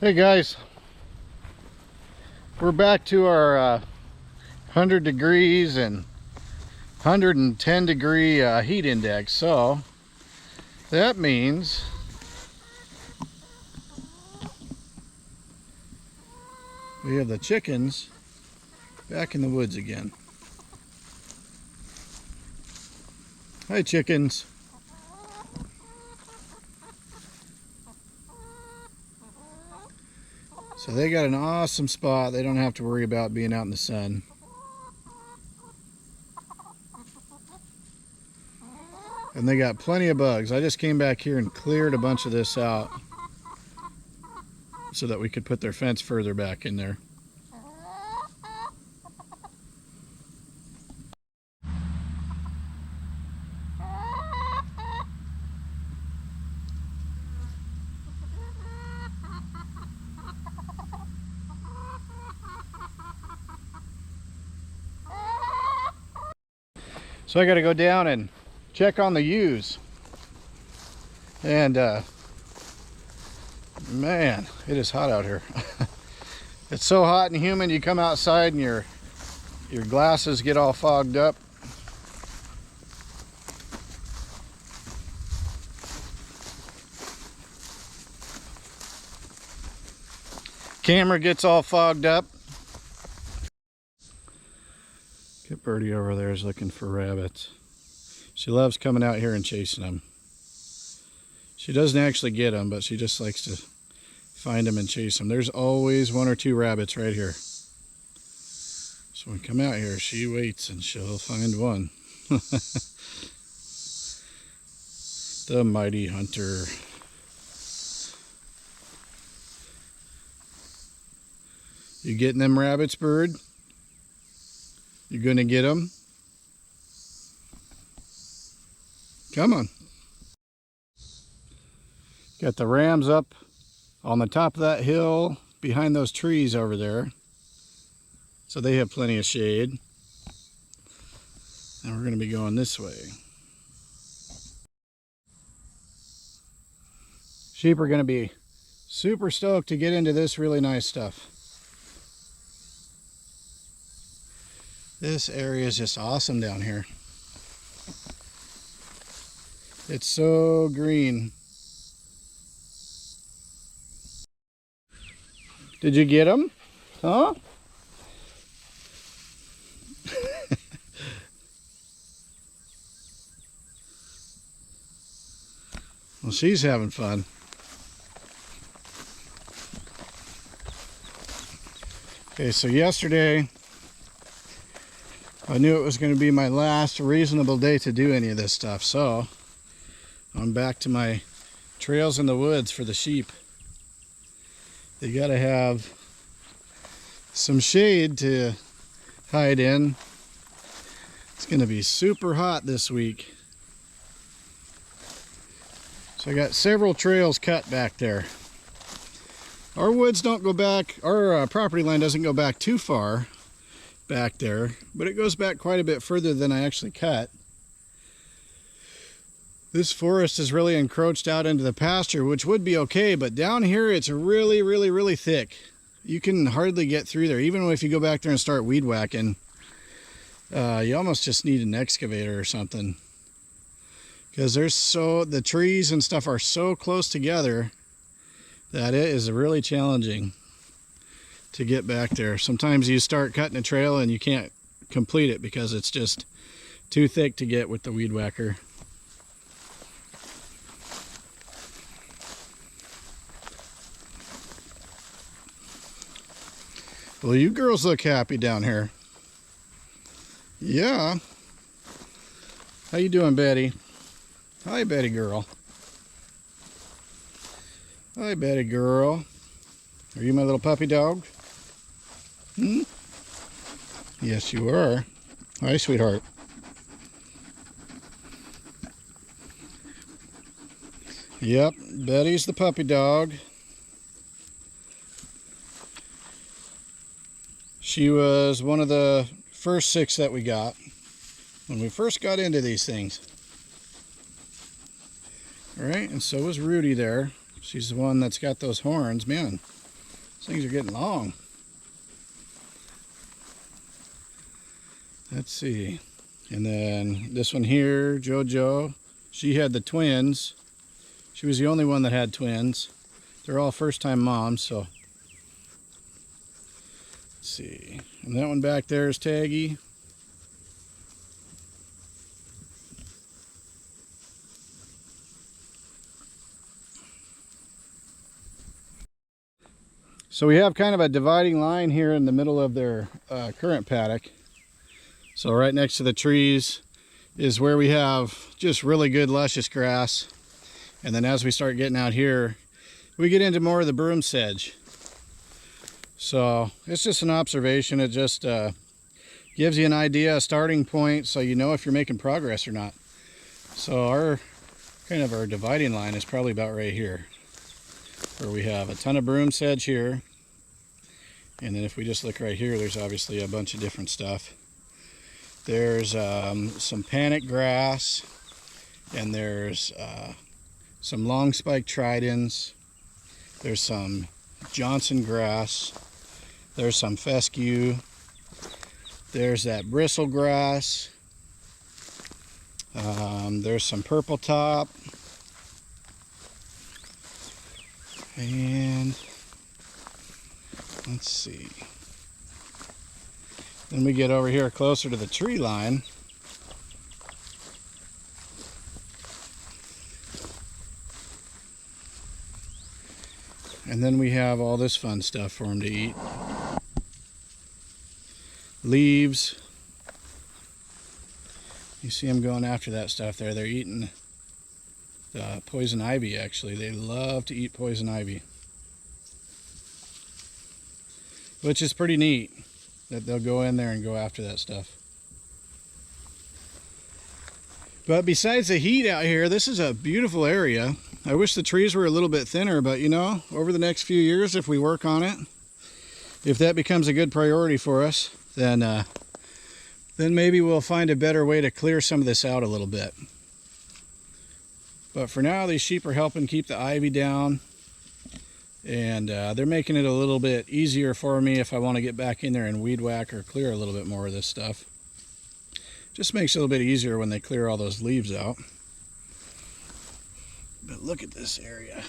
Hey guys, we're back to our 100 degrees and 110 degree heat index. So that means we have the chickens back in the woods again. Hi chickens. So they got an awesome spot. They don't have to worry about being out in the sun. And they got plenty of bugs. I just came back here and cleared a bunch of this out so that we could put their fence further back in there. So I got to go down and check on the ewes. And man, it is hot out here. It's so hot and humid, you come outside and your glasses get all fogged up. Camera gets all fogged up. Get Birdie over there is looking for rabbits. She loves coming out here and chasing them. She doesn't actually get them, but she just likes to find them and chase them. There's always one or two rabbits right here. So when we come out here, she waits and she'll find one. The mighty hunter. You getting them rabbits, Bird? You gonna get them? Come on. Got the rams up on the top of that hill behind those trees over there. So they have plenty of shade. And we're gonna be going this way. Sheep are gonna be super stoked to get into this really nice stuff. This area is just awesome down here. It's so green. Did you get them? Huh? Well, she's having fun. Okay, so yesterday I knew it was going to be my last reasonable day to do any of this stuff, so I'm back to my trails in the woods for the sheep. They got to have some shade to hide in. It's going to be super hot this week. So I got several trails cut back there. Our woods don't go back, our property line doesn't go back too far back there, but it goes back quite a bit further than I actually cut. This forest is really encroached out into the pasture, which would be okay, but down here it's really thick. You can hardly get through there. Even if you go back there and start weed whacking, you almost just need an excavator or something, because the trees and stuff are so close together that it is really challenging to get back there. Sometimes you start cutting a trail and you can't complete it because it's just too thick to get with the weed whacker. Well, you girls look happy down here. Yeah. How you doing, Betty? Hi, Betty girl. Hi, Betty girl. Are you my little puppy dog? Hmm? Yes, you are. Hi, sweetheart. Yep, Betty's the puppy dog. She was one of the first 6 that we got when we first got into these things. All right, and so was Rudy there. She's the one that's got those horns. Man, These things are getting long. Let's see. And then this one here, JoJo, she had the twins. She was the only one that had twins. They're all first-time moms, so. Let's see. And that one back there is Taggy. So we have kind of a dividing line here in the middle of their current paddock. So right next to the trees is where we have just really good luscious grass. And then as we start getting out here, we get into more of the broom sedge. So it's just an observation. It just gives you an idea, a starting point, so you know if you're making progress or not. So our dividing line is probably about right here, where we have a ton of broom sedge here. And then if we just look right here, there's obviously a bunch of different stuff. There's some panic grass, and there's some long spike tridents. There's some Johnson grass. There's some fescue. There's that bristle grass. There's some purple top. And let's see. Then we get over here closer to the tree line. And then we have all this fun stuff for them to eat. Leaves. You see them going after that stuff there. They're eating the poison ivy, actually. They love to eat poison ivy. Which is pretty neat, that they'll go in there and go after that stuff. But besides the heat out here, this is a beautiful area. I wish the trees were a little bit thinner, but you know, over the next few years, if we work on it, if that becomes a good priority for us, then maybe we'll find a better way to clear some of this out a little bit. But for now, these sheep are helping keep the ivy down, and they're making it a little bit easier for me if I want to get back in there and weed whack or clear a little bit more of this stuff. Just makes it a little bit easier when they clear all those leaves out. But look at this area.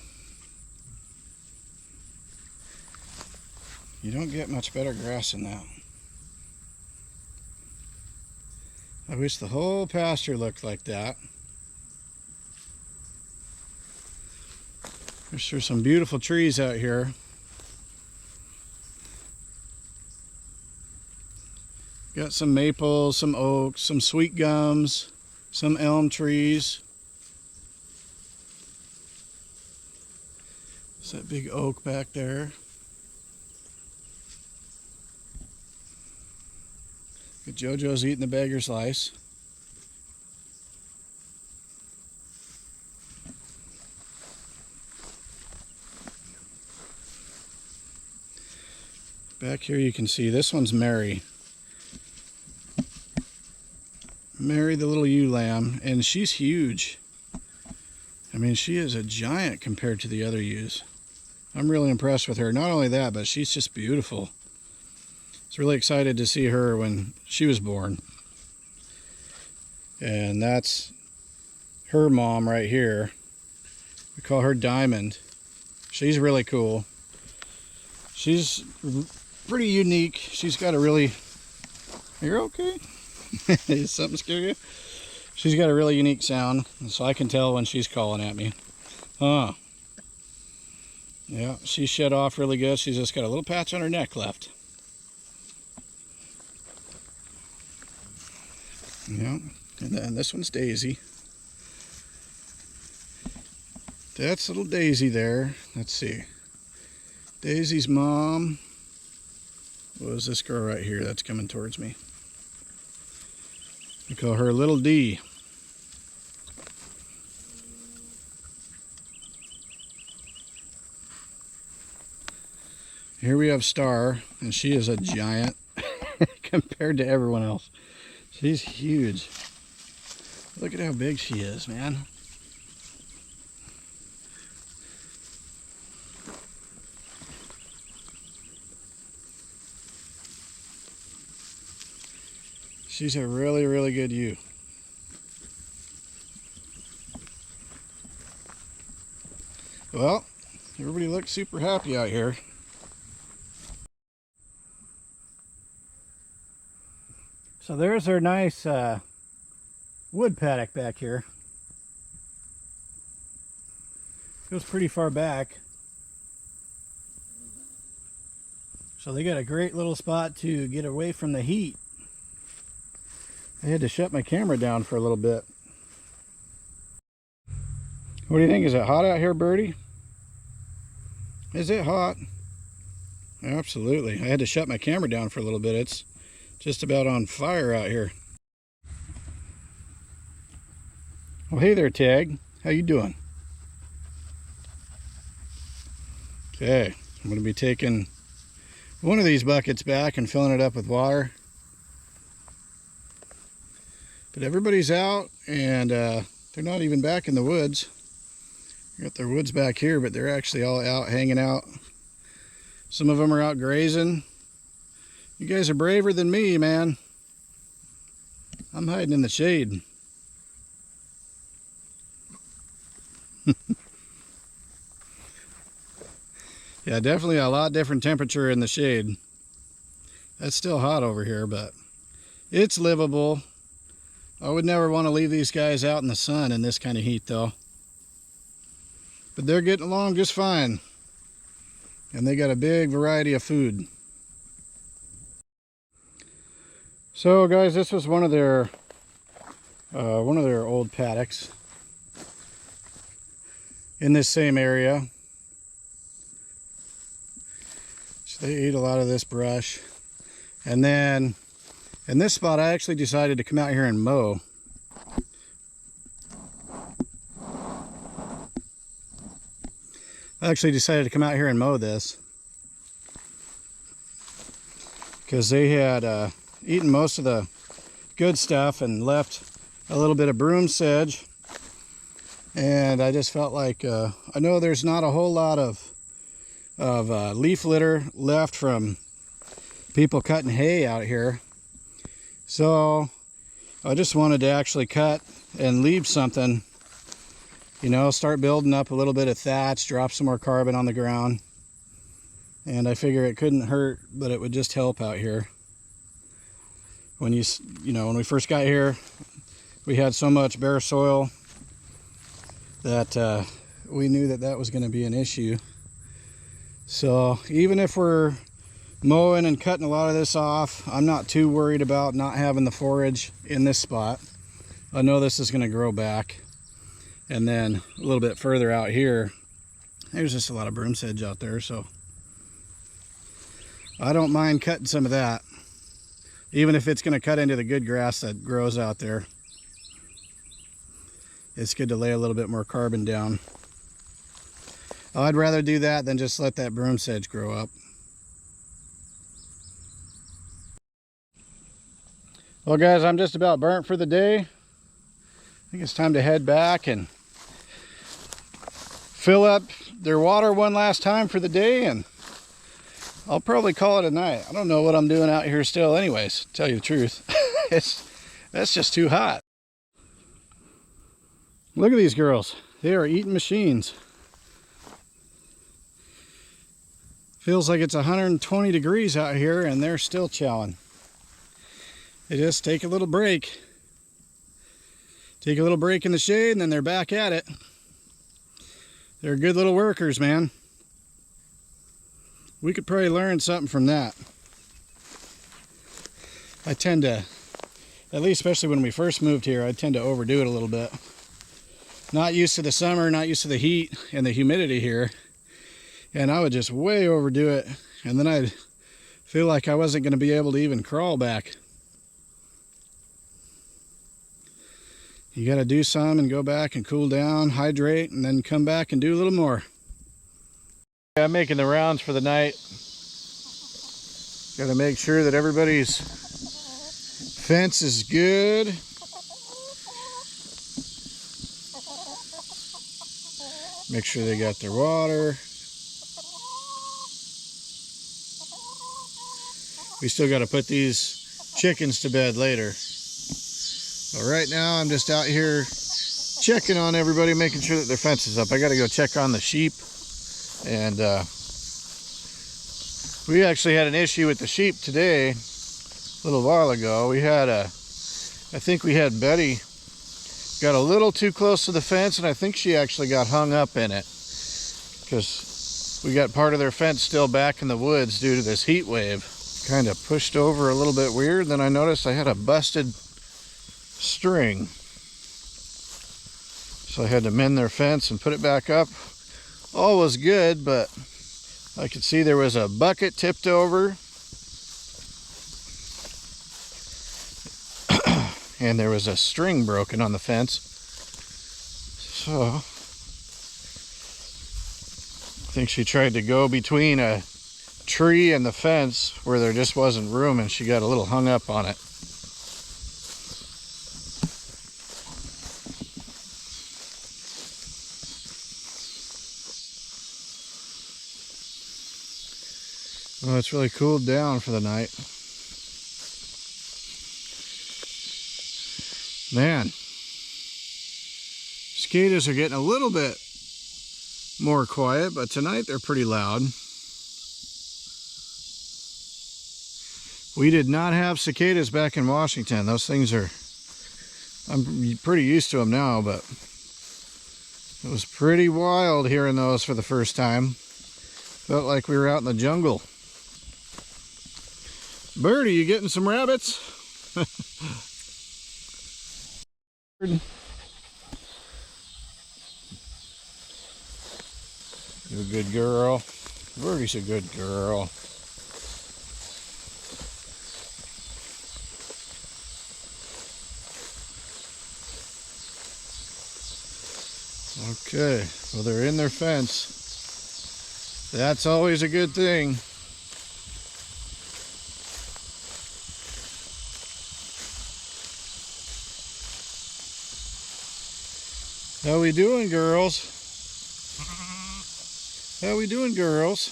You don't get much better grass than that. I wish the whole pasture looked like that. There's sure some beautiful trees out here. Got some maples, some oaks, some sweet gums, some elm trees. There's that big oak back there. JoJo's eating the beggar's lice. Back here you can see this one's Mary. Mary, the little ewe lamb, and she's huge. I mean, she is a giant compared to the other ewes. I'm really impressed with her. Not only that, but she's just beautiful. I was really excited to see her when she was born. And that's her mom right here. We call her Diamond. She's really cool. She's pretty unique. She's got a really... You're okay? Is something scare you? She's got a really unique sound, so I can tell when she's calling at me. Huh. Yeah, she shed off really good. She's just got a little patch on her neck left. Yeah, and then this one's Daisy. That's little Daisy there. Let's see. Daisy's mom was this girl right here that's coming towards me. We call her Little D. Here we have Star, and she is a giant compared to everyone else. She's huge. Look at how big she is, man. She's a really, really good ewe. Well, everybody looks super happy out here. So there's our nice wood paddock back here. Goes pretty far back. So they got a great little spot to get away from the heat. I had to shut my camera down for a little bit. What do you think? Is it hot out here, Birdie? Is it hot? Absolutely. I had to shut my camera down for a little bit. It's just about on fire out here. Well, hey there, Tag. How you doing? Okay, I'm going to be taking one of these buckets back and filling it up with water. But everybody's out, and they're not even back in the woods. They got their woods back here, but they're actually all out hanging out. Some of them are out grazing. You guys are braver than me, man. I'm hiding in the shade. Yeah, definitely a lot different temperature in the shade. That's still hot over here, but it's livable. I would never want to leave these guys out in the sun in this kind of heat, though. But they're getting along just fine. And they got a big variety of food. So, guys, this was one of their old paddocks in this same area. So they ate a lot of this brush. And then in this spot, I actually decided to come out here and mow. I actually decided to come out here and mow this because they had eaten most of the good stuff and left a little bit of broom sedge. And I just felt like I know there's not a whole lot of leaf litter left from people cutting hay out here. So I just wanted to actually cut and leave something, you know, start building up a little bit of thatch, drop some more carbon on the ground. And I figure it couldn't hurt, but it would just help out here. When you know, when we first got here, we had so much bare soil that we knew that that was going to be an issue. So even if we're mowing and cutting a lot of this off, I'm not too worried about not having the forage in this spot. I know this is going to grow back. And then a little bit further out here, there's just a lot of broom sedge out there, so I don't mind cutting some of that, even if it's going to cut into the good grass that grows out there. It's good to lay a little bit more carbon down. I'd rather do that than just let that broom sedge grow up. Well, guys, I'm just about burnt for the day. I think it's time to head back and fill up their water one last time for the day, and I'll probably call it a night. I don't know what I'm doing out here still anyways, to tell you the truth. That's just too hot. Look at these girls. They are eating machines. Feels like it's 120 degrees out here and they're still chowing. They just take a little break. Take a little break in the shade and then they're back at it. They're good little workers, man. We could probably learn something from that. I tend to, at least especially when we first moved here, I tend to overdo it a little bit. Not used to the summer, not used to the heat and the humidity here. And I would just way overdo it. And then I'd feel like I wasn't going to be able to even crawl back. You got to do some and go back and cool down, hydrate, and then come back and do a little more. I'm making the rounds for the night. Got to make sure that everybody's fence is good. Make sure they got their water. We still got to put these chickens to bed later. But right now I'm just out here checking on everybody, making sure that their fence is up. I got to go check on the sheep. And we actually had an issue with the sheep today, a little while ago. We had I think we had Betty got a little too close to the fence, and I think she actually got hung up in it because we got part of their fence still back in the woods due to this heat wave. Kind of pushed over a little bit weird. Then I noticed I had a busted string, so I had to mend their fence and put it back up. All was good, but I could see there was a bucket tipped over and there was a string broken on the fence. So I think she tried to go between a tree and the fence where there just wasn't room, and she got a little hung up on it. Well, it's really cooled down for the night. Man, cicadas are getting a little bit more quiet, but tonight they're pretty loud. We did not have cicadas back in Washington. Those things are, I'm pretty used to them now, but it was pretty wild hearing those for the first time. Felt like we were out in the jungle. Birdie, you getting some rabbits? You're a good girl. Birdie's a good girl. Okay, well, they're in their fence. That's always a good thing. How we doing, girls? How we doing, girls?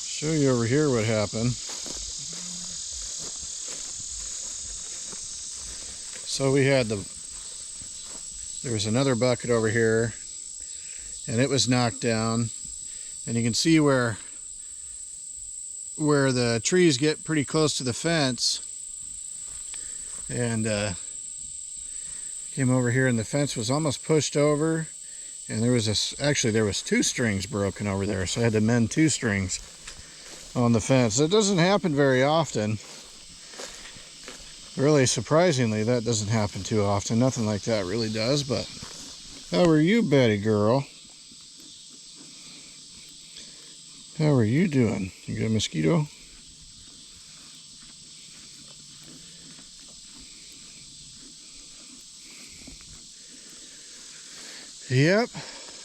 Show you over here what happened. So we had there was another bucket over here, and it was knocked down, and you can see where the trees get pretty close to the fence, and came over here, and the fence was almost pushed over, and there was actually there was 2 strings broken over there, so I had to mend 2 strings on the fence. It doesn't happen very often. Really, surprisingly, that doesn't happen too often. Nothing like that really does. But how are you, Betty girl? How are you doing? You got a mosquito? Yep.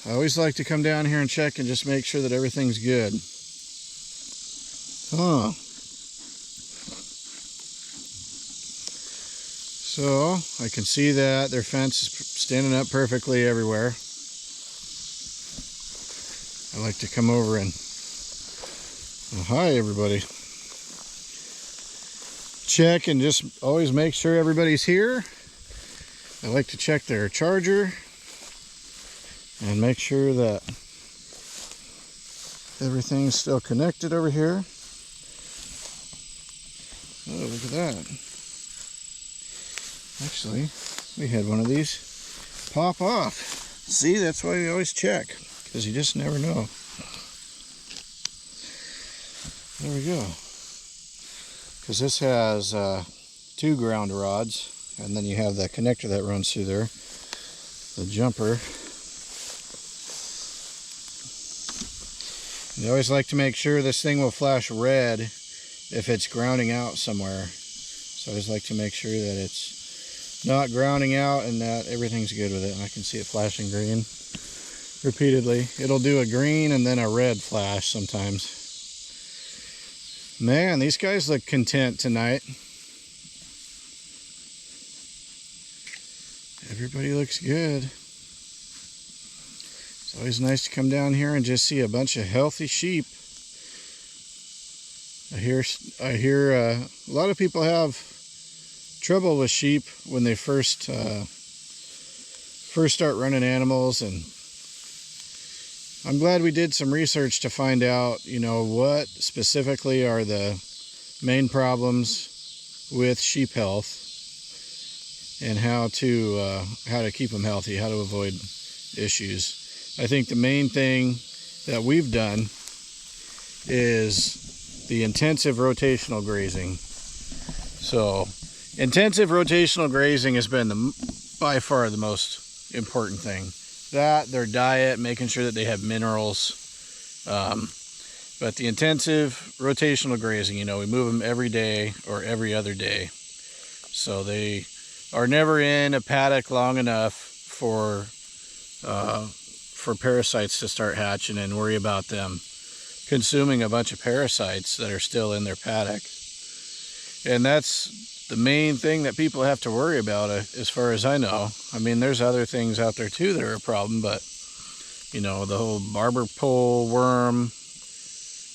I always like to come down here and check and just make sure that everything's good. Huh. So I can see that their fence is standing up perfectly everywhere. I like to come over and, well, hi everybody. Check and just always make sure everybody's here. I like to check their charger and make sure that everything's still connected over here. Oh, look at that. Actually, we had one of these pop off. See, that's why you always check, because you just never know. There we go. Because this has 2 ground rods, and then you have the connector that runs through there, the jumper. You always like to make sure this thing will flash red if it's grounding out somewhere. So I always like to make sure that it's not grounding out and that everything's good with it. And I can see it flashing green repeatedly. It'll do a green and then a red flash sometimes. Man, these guys look content tonight. Everybody looks good. It's always nice to come down here and just see a bunch of healthy sheep. I hear a lot of people have trouble with sheep when they first start running animals, and I'm glad we did some research to find out, you know, what specifically are the main problems with sheep health and how to keep them healthy, how to avoid issues. I think the main thing that we've done is the intensive rotational grazing. So intensive rotational grazing has been by far the most important thing. That, their diet, making sure that they have minerals. But the intensive rotational grazing, you know, we move them every day or every other day. So they are never in a paddock long enough for parasites to start hatching and worry about them consuming a bunch of parasites that are still in their paddock. And that's the main thing that people have to worry about, as far as I know. I mean, there's other things out there too that are a problem, but you know, the whole barberpole worm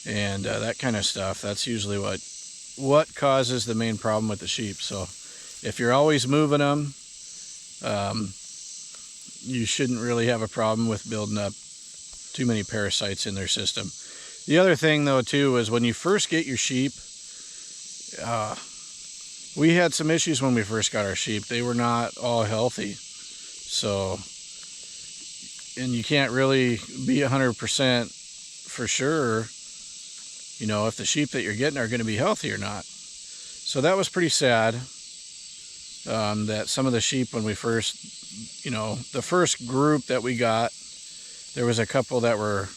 and that kind of stuff, that's usually what causes the main problem with the sheep. So if you're always moving them, you shouldn't really have a problem with building up too many parasites in their system. The other thing though too is when you first get your sheep, we had some issues when we first got our sheep. They were not all healthy. So, and you can't really be 100% for sure, you know, if the sheep that you're getting are going to be healthy or not. So that was pretty sad, that some of the sheep, when we first, you know, the first group that we got, there was a couple that were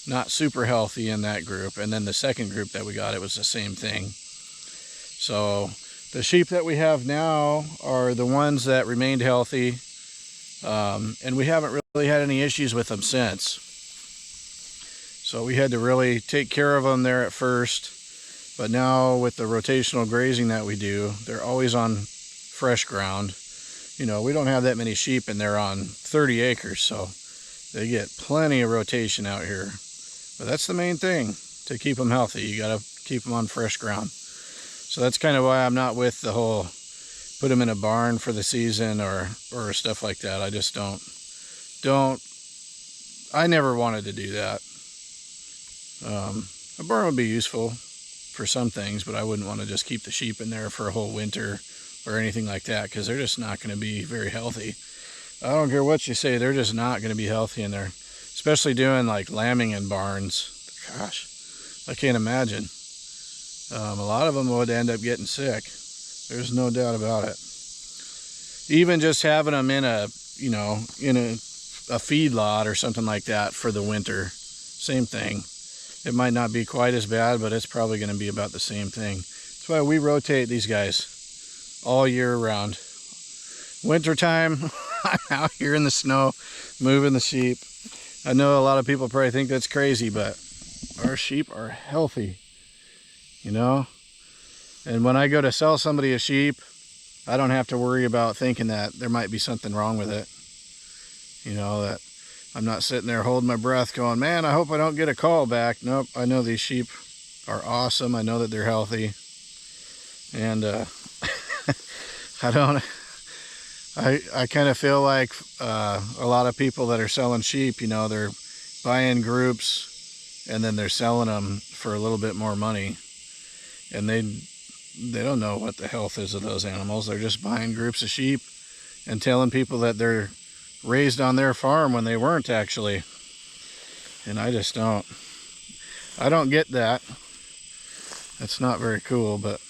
not super healthy in that group. And then the second group that we got, it was the same thing. So the sheep that we have now are the ones that remained healthy, and we haven't really had any issues with them since. So we had to really take care of them there at first, but now with the rotational grazing that we do, they're always on fresh ground. You know, we don't have that many sheep and they're on 30 acres, so they get plenty of rotation out here. But that's the main thing, to keep them healthy. You got to keep them on fresh ground. So that's kind of why I'm not with the whole put them in a barn for the season or stuff like that. I just I never wanted to do that. A barn would be useful for some things, but I wouldn't want to just keep the sheep in there for a whole winter or anything like that, because they're just not going to be very healthy. I don't care what you say, they're just not going to be healthy in there. Especially doing like lambing in barns. Gosh, I can't imagine. A lot of them would end up getting sick. There's no doubt about it. Even just having them in a feedlot or something like that for the winter, same thing. It might not be quite as bad, but it's probably going to be about the same thing. That's why we rotate these guys all year round. Wintertime, I'm out here in the snow moving the sheep. I know a lot of people probably think that's crazy, but our sheep are healthy, you know? And when I go to sell somebody a sheep, I don't have to worry about thinking that there might be something wrong with it. You know, that I'm not sitting there holding my breath going, man, I hope I don't get a call back. Nope, I know these sheep are awesome. I know that they're healthy. And I kind of feel like a lot of people that are selling sheep, you know, they're buying groups and then they're selling them for a little bit more money. And they don't know what the health is of those animals. They're just buying groups of sheep and telling people that they're raised on their farm when they weren't actually. And I just don't. I don't get that. That's not very cool, but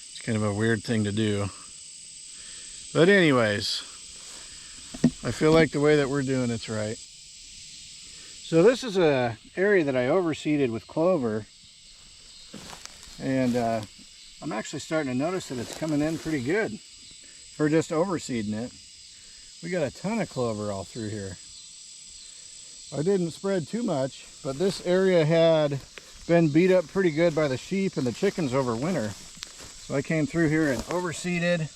it's kind of a weird thing to do. But anyways, I feel like the way that we're doing it's right. So this is a area that I overseeded with clover. And I'm actually starting to notice that it's coming in pretty good for just overseeding it. We got a ton of clover all through here. I didn't spread too much, but this area had been beat up pretty good by the sheep and the chickens over winter. So I came through here and overseeded.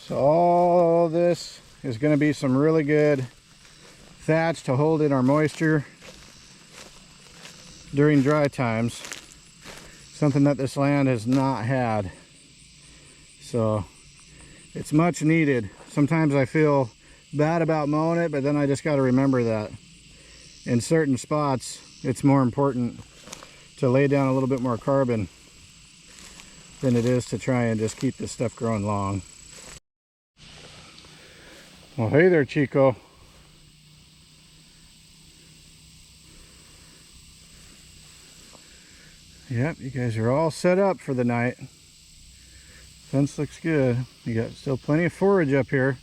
So all this is going to be some really good thatch to hold in our moisture during dry times. Something that this land has not had. So it's much needed. Sometimes I feel bad about mowing it, but then I just got to remember that in certain spots it's more important to lay down a little bit more carbon than it is to try and just keep this stuff growing long. Well, hey there, Chico. Yep, you guys are all set up for the night. Fence looks good. You got still plenty of forage up here.